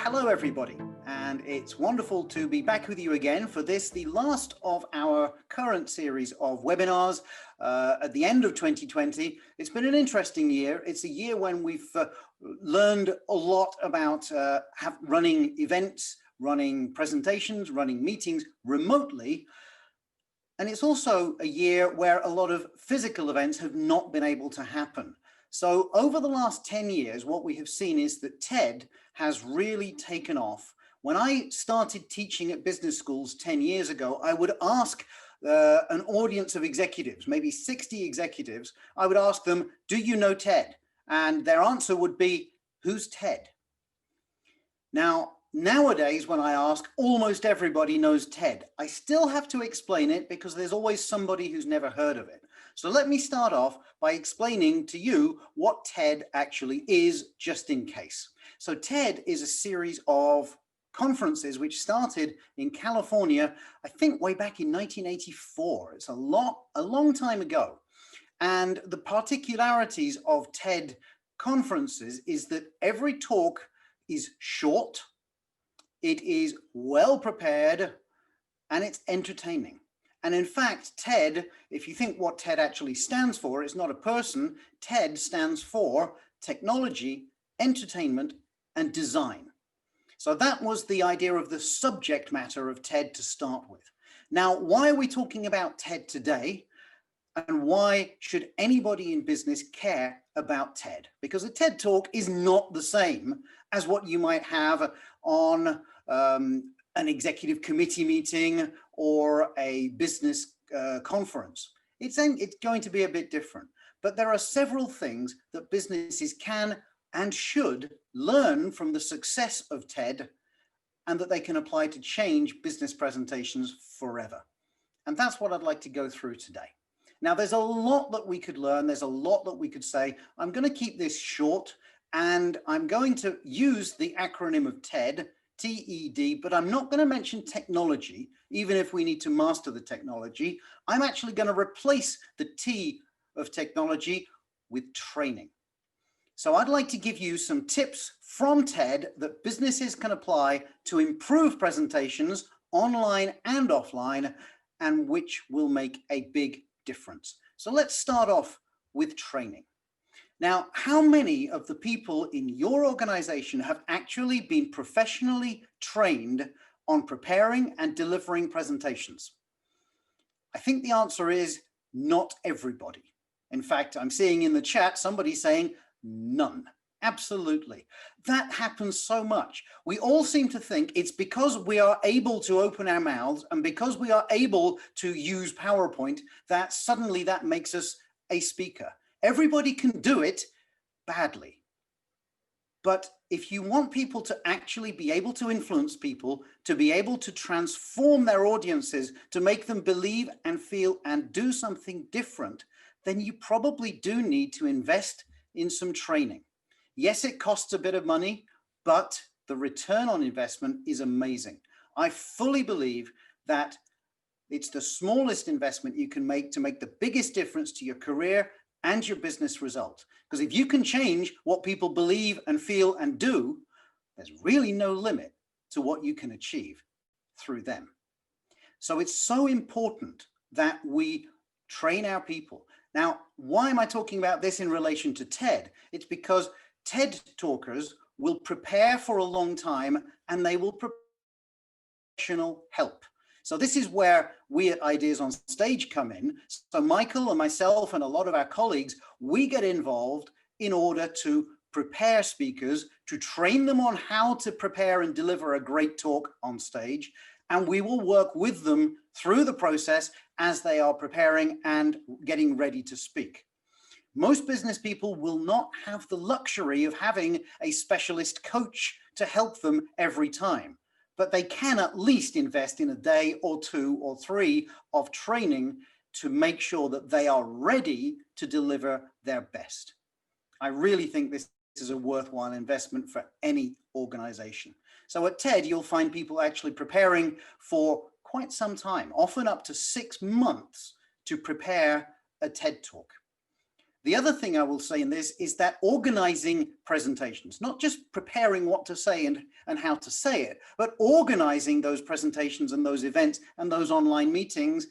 Hello everybody, and it's wonderful to be back with you again for this, the last of our current series of webinars at the end of 2020. It's been an interesting year. It's a year when we've learned a lot about running events, running presentations, running meetings remotely. And it's also a year where a lot of physical events have not been able to happen. So over the last 10 years, what we have seen is that TED has really taken off. When I started teaching at business schools 10 years ago, I would ask an audience of executives, maybe 60 executives, I would ask them, do you know TED? And their answer would be, who's TED? Now, nowadays, when I ask, almost everybody knows TED. I still have to explain it because there's always somebody who's never heard of it. So let me start off by explaining to you what TED actually is, just in case. So TED is a series of conferences which started in California, I think way back in 1984. It's a long time ago. And the particularities of TED conferences is that every talk is short, it is well prepared, and it's entertaining. And in fact, TED, if you think what TED actually stands for, it's not a person. TED stands for technology, entertainment, and design. So that was the idea of the subject matter of TED to start with. Now, why are we talking about TED today? And why should anybody in business care about TED? Because a TED talk is not the same as what you might have on an executive committee meeting or a business conference. It's going to be a bit different, but there are several things that businesses can and should learn from the success of TED and that they can apply to change business presentations forever. And that's what I'd like to go through today. Now, there's a lot that we could learn. There's a lot that we could say. I'm going to keep this short, and I'm going to use the acronym of TED, TED, but I'm not going to mention technology, even if we need to master the technology. I'm actually going to replace the T of technology with training. So I'd like to give you some tips from TED that businesses can apply to improve presentations online and offline, and which will make a big difference. So let's start off with training. Now, how many of the people in your organization have actually been professionally trained on preparing and delivering presentations? I think the answer is not everybody. In fact, I'm seeing in the chat somebody saying none. Absolutely. That happens so much. We all seem to think it's because we are able to open our mouths and because we are able to use PowerPoint that suddenly that makes us a speaker. Everybody can do it badly. But if you want people to actually be able to influence people, to be able to transform their audiences, to make them believe and feel and do something different, then you probably do need to invest in some training. Yes, it costs a bit of money, but the return on investment is amazing. I fully believe that it's the smallest investment you can make to make the biggest difference to your career and your business result. Because if you can change what people believe and feel and do, there's really no limit to what you can achieve through them. So it's so important that we train our people. Now, why am I talking about this in relation to TED? It's because TED talkers will prepare for a long time and they will prepare professional help. So this is where we at Ideas on Stage come in. So Michael and myself and a lot of our colleagues, we get involved in order to prepare speakers, to train them on how to prepare and deliver a great talk on stage. And we will work with them through the process as they are preparing and getting ready to speak. Most business people will not have the luxury of having a specialist coach to help them every time, but they can at least invest in a day or 2 or 3 of training to make sure that they are ready to deliver their best. I really think this is a worthwhile investment for any organization. So at TED, you'll find people actually preparing for quite some time, often up to 6 months to prepare a TED talk. The other thing I will say in this is that organizing presentations, not just preparing what to say and how to say it, but organizing those presentations and those events and those online meetings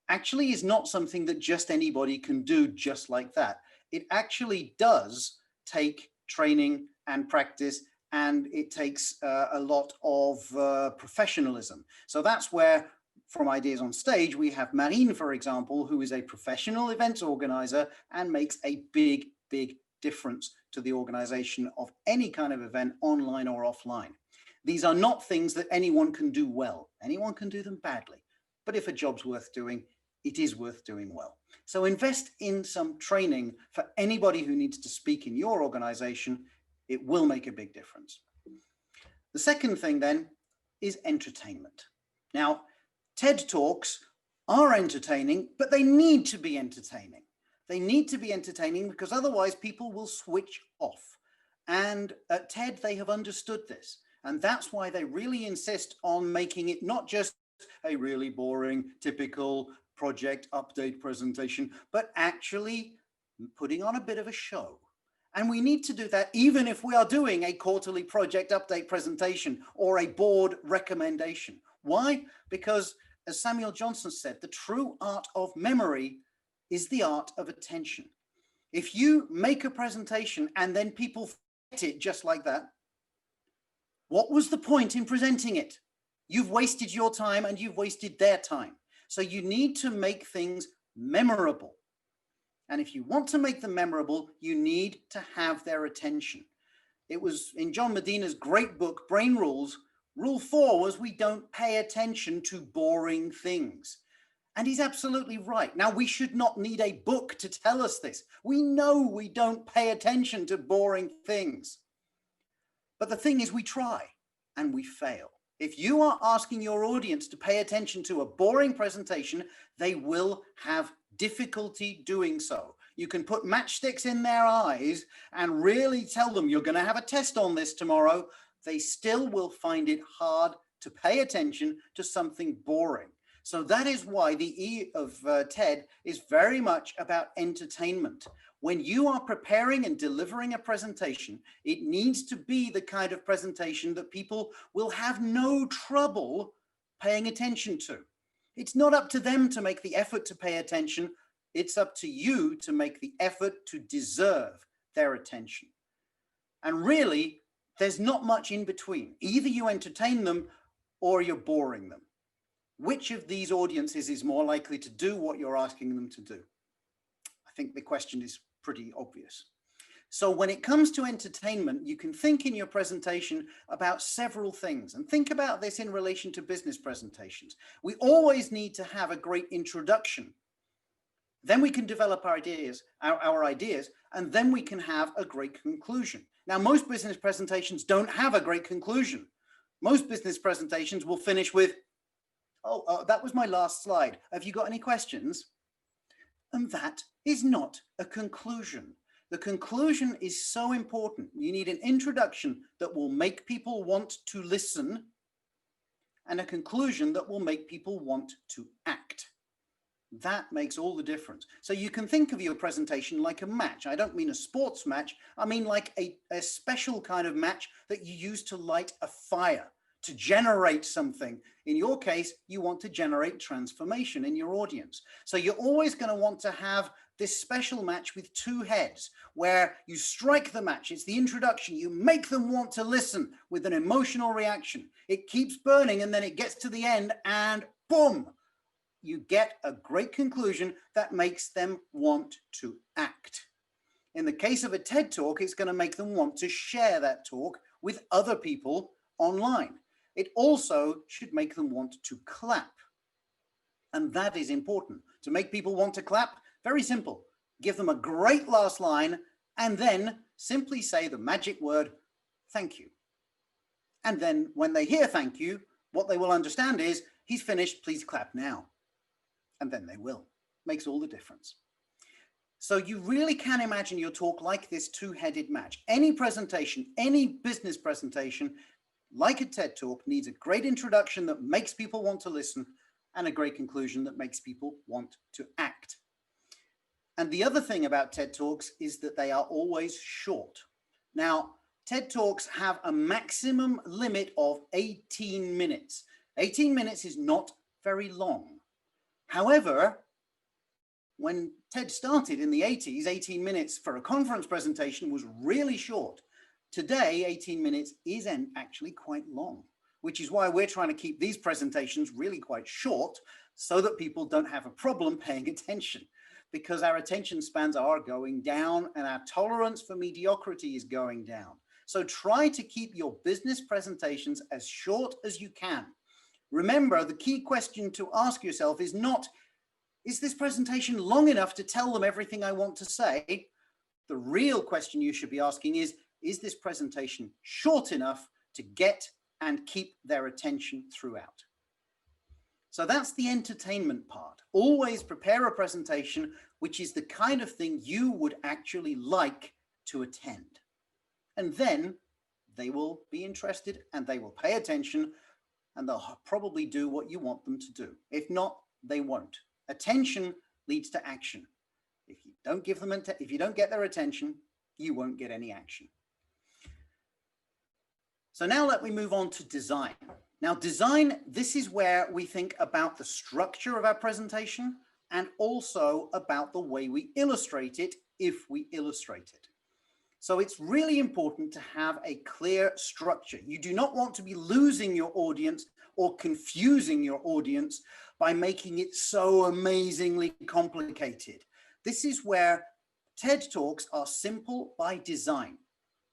actually is not something that just anybody can do just like that. It actually does take training and practice, and it takes a lot of professionalism. So that's where, from Ideas on Stage, we have Marine, for example, who is a professional events organizer and makes a big, big difference to the organization of any kind of event, online or offline. These are not things that anyone can do well. Anyone can do them badly. But if a job's worth doing, it is worth doing well. So invest in some training for anybody who needs to speak in your organization. It will make a big difference. The second thing then is entertainment. Now, TED Talks are entertaining, but they need to be entertaining. They need to be entertaining because otherwise people will switch off. And at TED, they have understood this. And that's why they really insist on making it not just a really boring, typical project update presentation, but actually putting on a bit of a show. And we need to do that even if we are doing a quarterly project update presentation or a board recommendation. Why? Because, as Samuel Johnson said, the true art of memory is the art of attention. If you make a presentation and then people forget it just like that, what was the point in presenting it? You've wasted your time and you've wasted their time. So you need to make things memorable. And if you want to make them memorable, you need to have their attention. It was in John Medina's great book, Brain Rules. Rule 4 was we don't pay attention to boring things. And he's absolutely right. Now, we should not need a book to tell us this. We know we don't pay attention to boring things. But the thing is, we try and we fail. If you are asking your audience to pay attention to a boring presentation, they will have difficulty doing so. You can put matchsticks in their eyes and really tell them you're going to have a test on this tomorrow. They still will find it hard to pay attention to something boring. So that is why the E of TED is very much about entertainment. When you are preparing and delivering a presentation, it needs to be the kind of presentation that people will have no trouble paying attention to. It's not up to them to make the effort to pay attention. It's up to you to make the effort to deserve their attention. And really, there's not much in between. Either you entertain them or you're boring them. Which of these audiences is more likely to do what you're asking them to do? I think the question is pretty obvious. So when it comes to entertainment, you can think in your presentation about several things, and think about this in relation to business presentations. We always need to have a great introduction. Then we can develop our ideas, and then we can have a great conclusion. Now, most business presentations don't have a great conclusion. Most business presentations will finish with, oh, that was my last slide. Have you got any questions? And that is not a conclusion. The conclusion is so important. You need an introduction that will make people want to listen, and a conclusion that will make people want to act. That makes all the difference. So you can think of your presentation like a match. I don't mean a sports match. I mean like a special kind of match that you use to light a fire, to generate something. In your case, you want to generate transformation in your audience. So you're always going to want to have this special match with two heads, where you strike the match. It's the introduction. You make them want to listen with an emotional reaction. It keeps burning, and then it gets to the end, and boom, you get a great conclusion that makes them want to act. In the case of a TED Talk, it's going to make them want to share that talk with other people online. It also should make them want to clap. And that is important. To make people want to clap, very simple. Give them a great last line, and then simply say the magic word, thank you. And then when they hear thank you, what they will understand is, he's finished, please clap now. And then they will. Makes all the difference. So you really can imagine your talk like this two-headed match. Any presentation, any business presentation, like a TED Talk, needs a great introduction that makes people want to listen, and a great conclusion that makes people want to act. And the other thing about TED Talks is that they are always short. Now, TED Talks have a maximum limit of 18 minutes. 18 minutes is not very long. However, when TED started in the 80s, 18 minutes for a conference presentation was really short. Today, 18 minutes is actually quite long, which is why we're trying to keep these presentations really quite short so that people don't have a problem paying attention, because our attention spans are going down and our tolerance for mediocrity is going down. So try to keep your business presentations as short as you can. Remember, the key question to ask yourself is not, is this presentation long enough to tell them everything I want to say? The real question you should be asking is this presentation short enough to get and keep their attention throughout? So that's the entertainment part. Always prepare a presentation which is the kind of thing you would actually like to attend. And then they will be interested and they will pay attention and they'll probably do what you want them to do. If not, they won't. Attention leads to action. If you don't give them, if you don't get their attention, you won't get any action. So now let me move on to design. Now design, this is where we think about the structure of our presentation and also about the way we illustrate it, if we illustrate it. So it's really important to have a clear structure. You do not want to be losing your audience or confusing your audience by making it so amazingly complicated. This is where TED Talks are simple by design.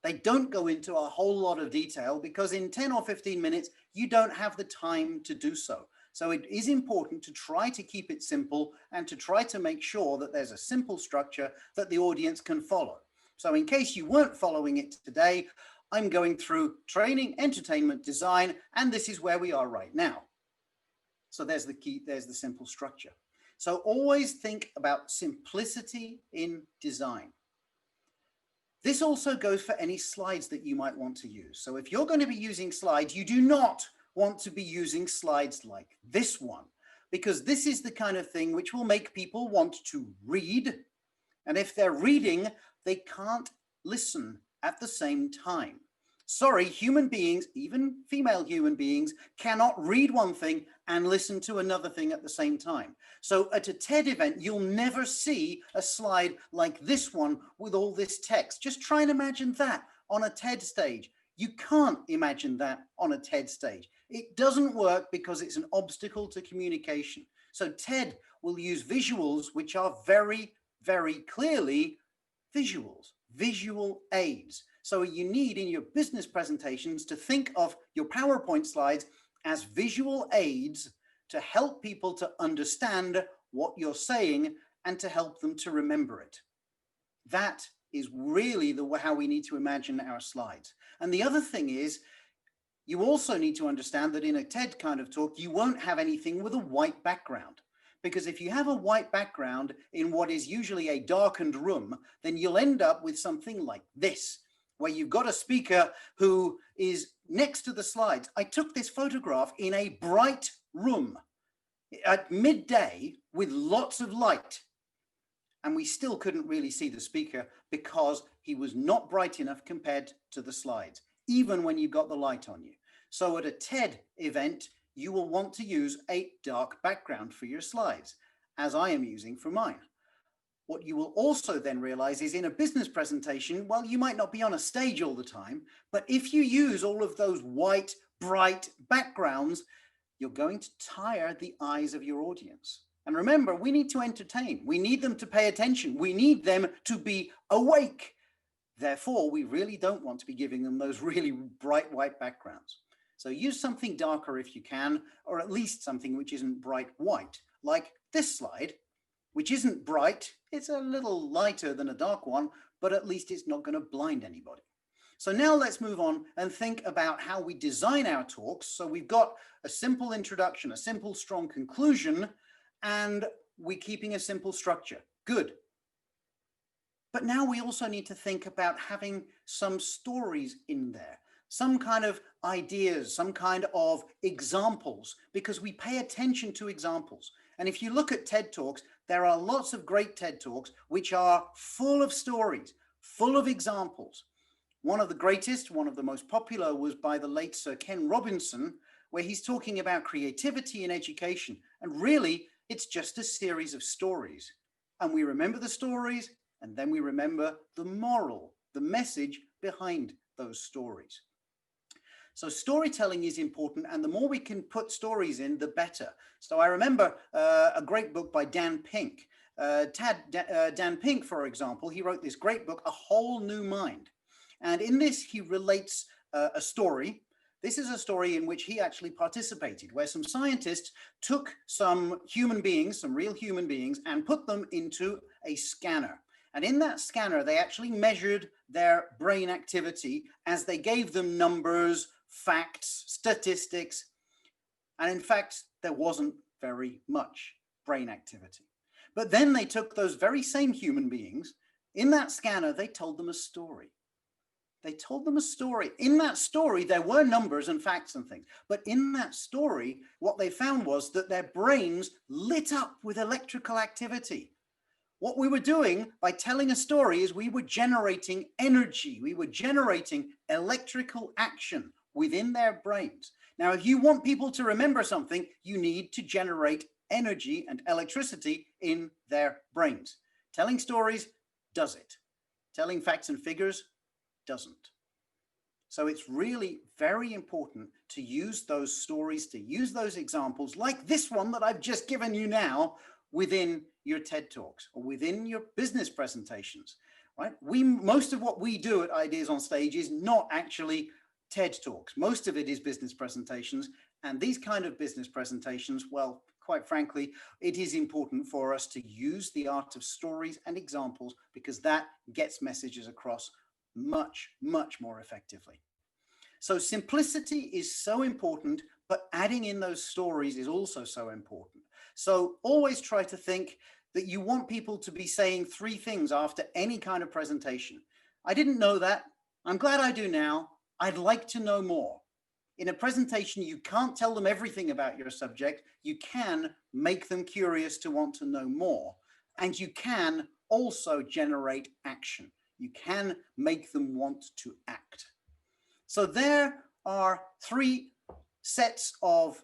They don't go into a whole lot of detail because in 10 or 15 minutes, you don't have the time to do so. So it is important to try to keep it simple and to try to make sure that there's a simple structure that the audience can follow. So in case you weren't following it today, I'm going through training, entertainment, design, and this is where we are right now. So there's the key, there's the simple structure. So always think about simplicity in design. This also goes for any slides that you might want to use. So if you're going to be using slides, you do not want to be using slides like this one, because this is the kind of thing which will make people want to read. And if they're reading, they can't listen at the same time. Sorry, human beings, even female human beings, cannot read one thing and listen to another thing at the same time. So at a TED event, you'll never see a slide like this one with all this text. Just try and imagine that on a TED stage. You can't imagine that on a TED stage. It doesn't work because it's an obstacle to communication. So TED will use visuals, which are very, very clearly visuals, visual aids. So you need in your business presentations to think of your PowerPoint slides as visual aids to help people to understand what you're saying and to help them to remember it. That is really how we need to imagine our slides. And the other thing is, you also need to understand that in a TED kind of talk, you won't have anything with a white background. Because if you have a white background in what is usually a darkened room, then you'll end up with something like this, where you've got a speaker who is next to the slides. I took this photograph in a bright room at midday with lots of light, and we still couldn't really see the speaker because he was not bright enough compared to the slides, even when you got the light on you. So at a TED event, you will want to use a dark background for your slides, as I am using for mine. What you will also then realize is in a business presentation, well, you might not be on a stage all the time, but if you use all of those white, bright backgrounds, you're going to tire the eyes of your audience. And remember, we need to entertain. We need them to pay attention. We need them to be awake. Therefore, we really don't want to be giving them those really bright white backgrounds. So use something darker if you can, or at least something which isn't bright white, like this slide, which isn't bright. It's a little lighter than a dark one, but at least it's not going to blind anybody. So now let's move on and think about how we design our talks. So we've got a simple introduction, a simple, strong conclusion, and we're keeping a simple structure. Good. But now we also need to think about having some stories in there, some kind of ideas, some kind of examples, because we pay attention to examples. And if you look at TED Talks, there are lots of great TED Talks which are full of stories, full of examples. One of the greatest, one of the most popular was by the late Sir Ken Robinson, where he's talking about creativity in education. And really, it's just a series of stories. And we remember the stories, and then we remember the moral, the message behind those stories. So storytelling is important, and the more we can put stories in, the better. So I remember a great book by Dan Pink. Dan Pink, for example, he wrote this great book, A Whole New Mind. And in this, he relates a story. This is a story in which he actually participated, where some scientists took some human beings, some real human beings, and put them into a scanner. And in that scanner, they actually measured their brain activity as they gave them numbers, facts, statistics. And in fact, there wasn't very much brain activity. But then they took those very same human beings. In that scanner, they told them a story. They told them a story. In that story, there were numbers and facts and things. But in that story, what they found was that their brains lit up with electrical activity. What we were doing by telling a story is we were generating energy. We were generating electrical action within their brains. Now, if you want people to remember something, you need to generate energy and electricity in their brains. Telling stories does it. Telling facts and figures doesn't. So it's really very important to use those stories, to use those examples like this one that I've just given you now within your TED Talks or within your business presentations, right? Most of what we do at Ideas on Stage is not actually TED Talks. Most of it is business presentations, and these kind of business presentations, well, quite frankly, it is important for us to use the art of stories and examples because that gets messages across much, much more effectively. So simplicity is so important, but adding in those stories is also so important. So always try to think that you want people to be saying 3 things after any kind of presentation. I didn't know that. I'm glad I do now. I'd like to know more. In a presentation, you can't tell them everything about your subject. You can make them curious to want to know more. And you can also generate action. You can make them want to act. So there are 3 sets of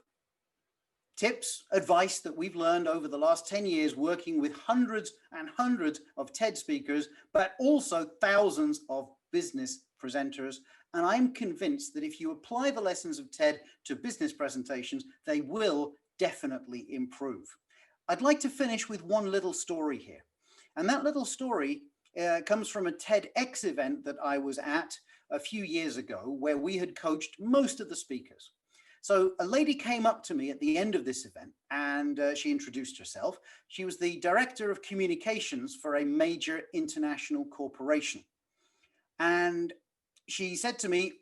tips, advice that we've learned over the last 10 years working with hundreds and hundreds of TED speakers, but also thousands of business presenters. And I'm convinced that if you apply the lessons of TED to business presentations, they will definitely improve. I'd like to finish with one little story here. And that little story comes from a TEDx event that I was at a few years ago, where we had coached most of the speakers. So a lady came up to me at the end of this event and she introduced herself. She was the director of communications for a major international corporation. And she said to me,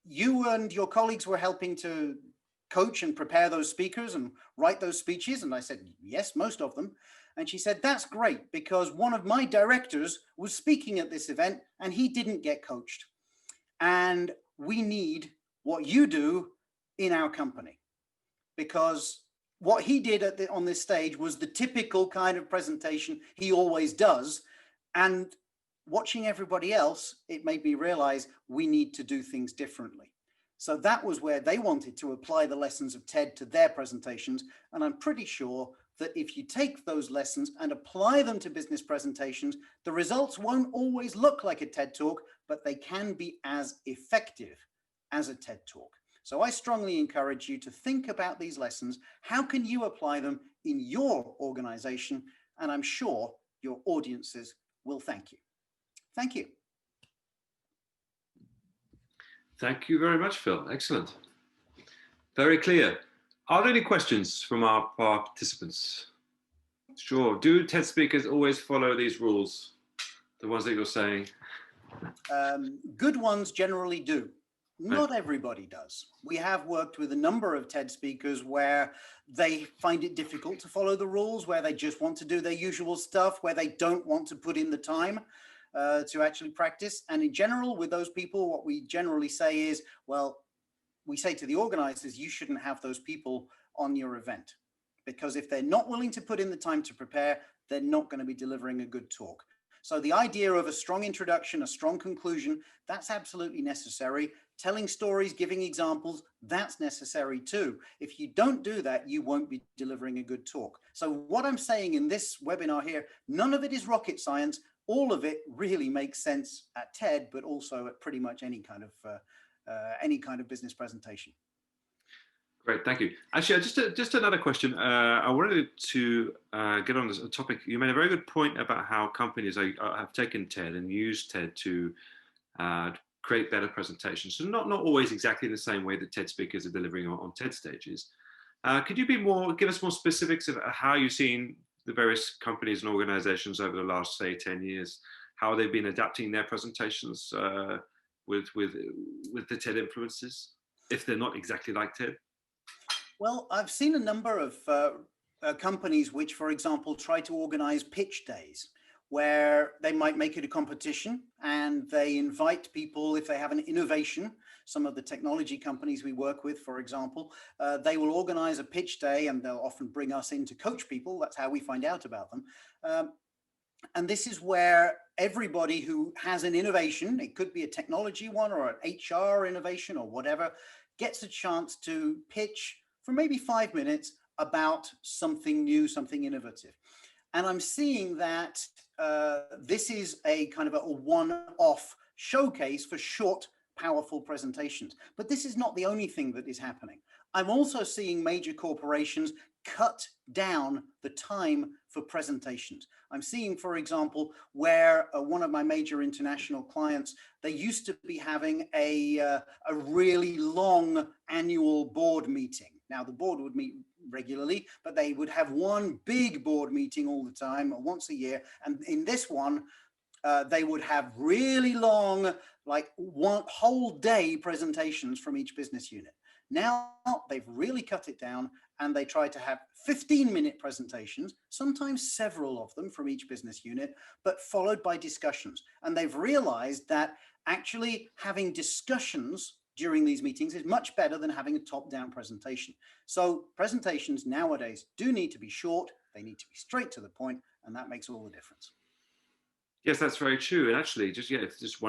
you and your colleagues were helping to coach and prepare those speakers and write those speeches. And I said, yes, most of them. And she said, that's great, because one of my directors was speaking at this event and he didn't get coached. And we need what you do in our company, because what he did on this stage was the typical kind of presentation he always does. And watching everybody else, it made me realize we need to do things differently. So that was where they wanted to apply the lessons of TED to their presentations. And I'm pretty sure that if you take those lessons and apply them to business presentations, the results won't always look like a TED Talk, but they can be as effective as a TED Talk. So I strongly encourage you to think about these lessons. How can you apply them in your organization? And I'm sure your audiences will thank you. Thank you. Thank you very much, Phil. Excellent. Very clear. Are there any questions from our participants? Sure. Do TED speakers always follow these rules? The ones that you're saying? Good ones generally do. Not everybody does. We have worked with a number of TED speakers where they find it difficult to follow the rules, where they just want to do their usual stuff, where they don't want to put in the time to actually practice. And in general, with those people, what we generally say is, well, we say to the organizers, you shouldn't have those people on your event, because if they're not willing to put in the time to prepare, they're not going to be delivering a good talk. So the idea of a strong introduction, a strong conclusion, that's absolutely necessary. Telling stories, giving examples, that's necessary too. If you don't do that, you won't be delivering a good talk. So what I'm saying in this webinar here, none of it is rocket science. All of it really makes sense at TED, but also at pretty much any kind of business presentation. Great, thank you. Actually, just another question. I wanted to get on this topic. You made a very good point about how companies have taken TED and used TED to create better presentations. So not always exactly the same way that TED speakers are delivering on TED stages. Could you give us more specifics of how you've seen the various companies and organizations over the last, say, 10 years, how they've been adapting their presentations with the TED influences, if they're not exactly like TED? Well, I've seen a number of companies which, for example, try to organize pitch days where they might make it a competition and they invite people if they have an innovation. Some of the technology companies we work with, for example, they will organize a pitch day and they'll often bring us in to coach people. That's how we find out about them. And this is where everybody who has an innovation, it could be a technology one or an HR innovation or whatever, gets a chance to pitch for maybe 5 minutes about something new, something innovative. And I'm seeing that this is a kind of a one-off showcase for short, powerful presentations. But this is not the only thing that is happening. I'm also seeing major corporations cut down the time for presentations. I'm seeing, for example, where one of my major international clients, they used to be having a really long annual board meeting. Now, the board would meet regularly, but they would have one big board meeting all the time, once a year. And in this one, they would have really long, like one whole day presentations from each business unit. Now they've really cut it down and they try to have 15-minute presentations, sometimes several of them from each business unit, but followed by discussions. And they've realized that actually having discussions during these meetings is much better than having a top-down presentation. So presentations nowadays do need to be short, they need to be straight to the point, and that makes all the difference. Yes, that's very true. And actually, if there's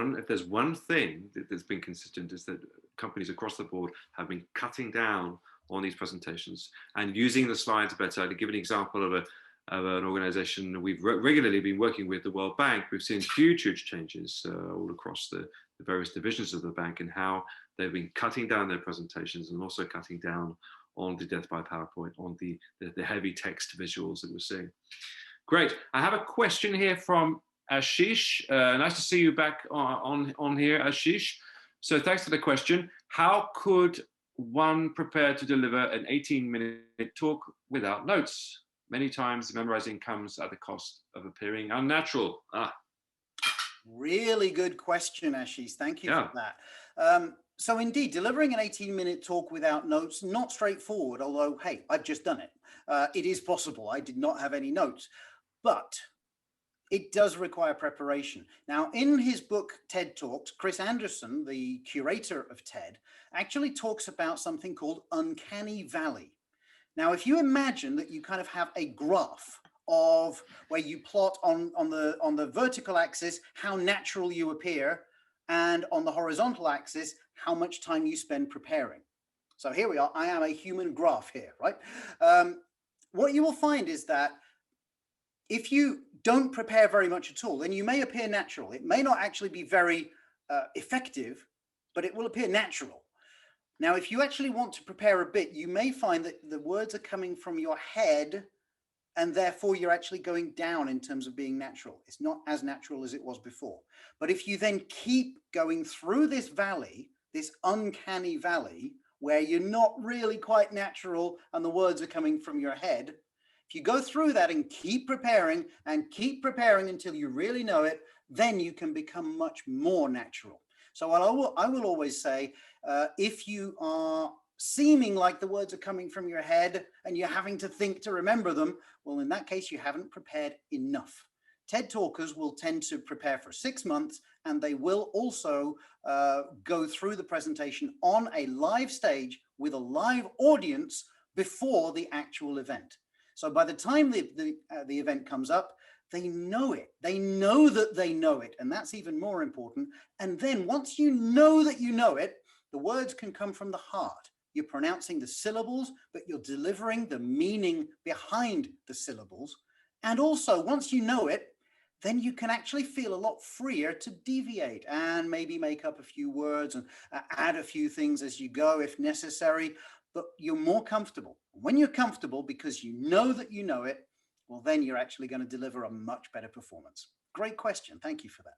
one thing that's been consistent, is that companies across the board have been cutting down on these presentations and using the slides better. To give an example of an organization we've regularly been working with, the World Bank, we've seen huge changes all across the various divisions of the bank and how they've been cutting down their presentations and also cutting down on the death by PowerPoint, on the heavy text visuals that we're seeing. Great. I have a question here from Ashish. Nice to see you back on here, Ashish. So thanks for the question. How could one prepare to deliver an 18-minute talk without notes? Many times memorizing comes at the cost of appearing unnatural. Really good question, Ashish. Thank you for that. So indeed, delivering an 18-minute talk without notes, not straightforward, although, hey, I've just done it. It is possible. I did not have any notes, but it does require preparation. Now, in his book, TED Talks, Chris Anderson, the curator of TED, actually talks about something called uncanny valley. Now, if you imagine that you kind of have a graph of where you plot on the vertical axis how natural you appear, and on the horizontal axis how much time you spend preparing. So here we are. I am a human graph here, right? What you will find is that if you don't prepare very much at all, then you may appear natural. It may not actually be very effective, but it will appear natural. Now, if you actually want to prepare a bit, you may find that the words are coming from your head, and therefore you're actually going down in terms of being natural. It's not as natural as it was before. But if you then keep going through this valley, this uncanny valley, where you're not really quite natural and the words are coming from your head, if you go through that and keep preparing until you really know it, then you can become much more natural. So I will always say, if you are seeming like the words are coming from your head and you're having to think to remember them, well, in that case, you haven't prepared enough. TED talkers will tend to prepare for 6 months, and they will also go through the presentation on a live stage with a live audience before the actual event. So by the time the event comes up, they know it. They know that they know it. And that's even more important. And then once you know that you know it, the words can come from the heart. You're pronouncing the syllables, but you're delivering the meaning behind the syllables. And also, once you know it, then you can actually feel a lot freer to deviate and maybe make up a few words and add a few things as you go if necessary, but you're more comfortable. When you're comfortable because you know that you know it, well, then you're actually going to deliver a much better performance. Great question. Thank you for that.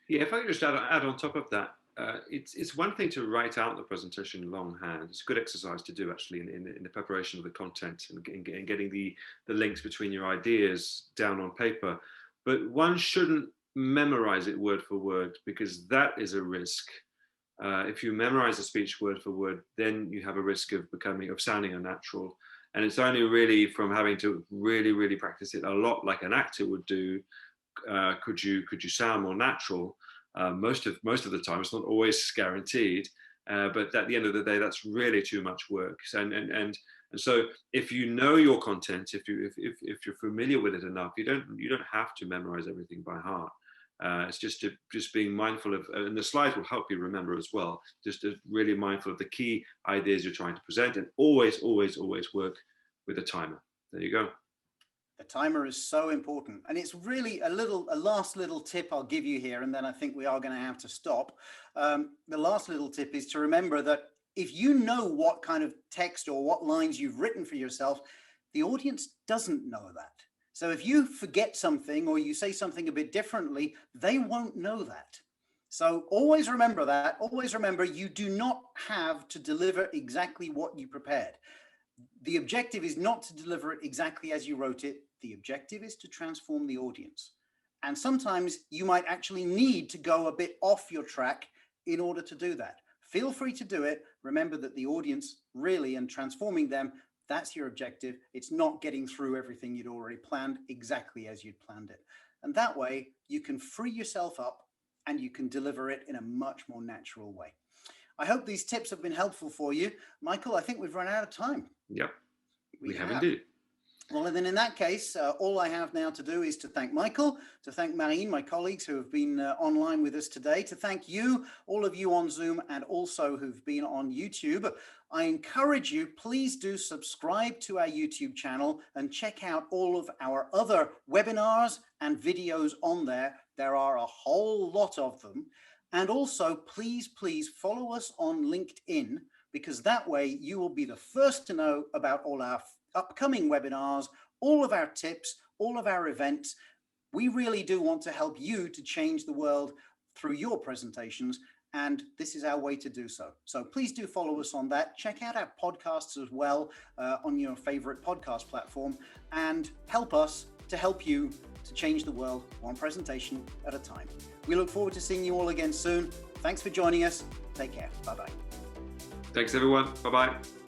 Yeah, if I could just add on top of that, it's one thing to write out the presentation longhand. It's a good exercise to do actually in the preparation of the content and getting the links between your ideas down on paper. But one shouldn't memorize it word for word, because that is a risk. If you memorize a speech word for word, then you have a risk of sounding unnatural. And it's only really from having to really practice it a lot, like an actor would do, could you sound more natural. Most of the time, it's not always guaranteed, but at the end of the day, that's really too much work. And so, if you know your content, if you're familiar with it enough, you don't have to memorize everything by heart. It's just being mindful of, and the slides will help you remember as well. Just really mindful of the key ideas you're trying to present, and always work with a timer. There you go. The timer is so important, and it's really a last little tip I'll give you here, and then I think we are going to have to stop. The last little tip is to remember that if you know what kind of text or what lines you've written for yourself, the audience doesn't know that. So if you forget something or you say something a bit differently, they won't know that. So always remember that. Always remember you do not have to deliver exactly what you prepared. The objective is not to deliver it exactly as you wrote it. The objective is to transform the audience. And sometimes you might actually need to go a bit off your track in order to do that. Feel free to do it. Remember that the audience really, and transforming them, that's your objective. It's not getting through everything you'd already planned exactly as you'd planned it. And that way you can free yourself up and you can deliver it in a much more natural way. I hope these tips have been helpful for you. Michael, I think we've run out of time. Yep, we have indeed. Well, then in that case, all I have now to do is to thank Michael, to thank Marine, my colleagues who have been online with us today, to thank you, all of you on Zoom, and also who've been on YouTube. I encourage you, please do subscribe to our YouTube channel and check out all of our other webinars and videos on there. There are a whole lot of them. And also, please follow us on LinkedIn, because that way you will be the first to know about all our upcoming webinars, all of our tips, all of our events. We really do want to help you to change the world through your presentations, and this is our way to do so. So please do follow us on that. Check out our podcasts as well on your favorite podcast platform, and help us to help you to change the world one presentation at a time. We look forward to seeing you all again soon. Thanks for joining us. Take care. Bye-bye. Thanks, everyone. Bye-bye.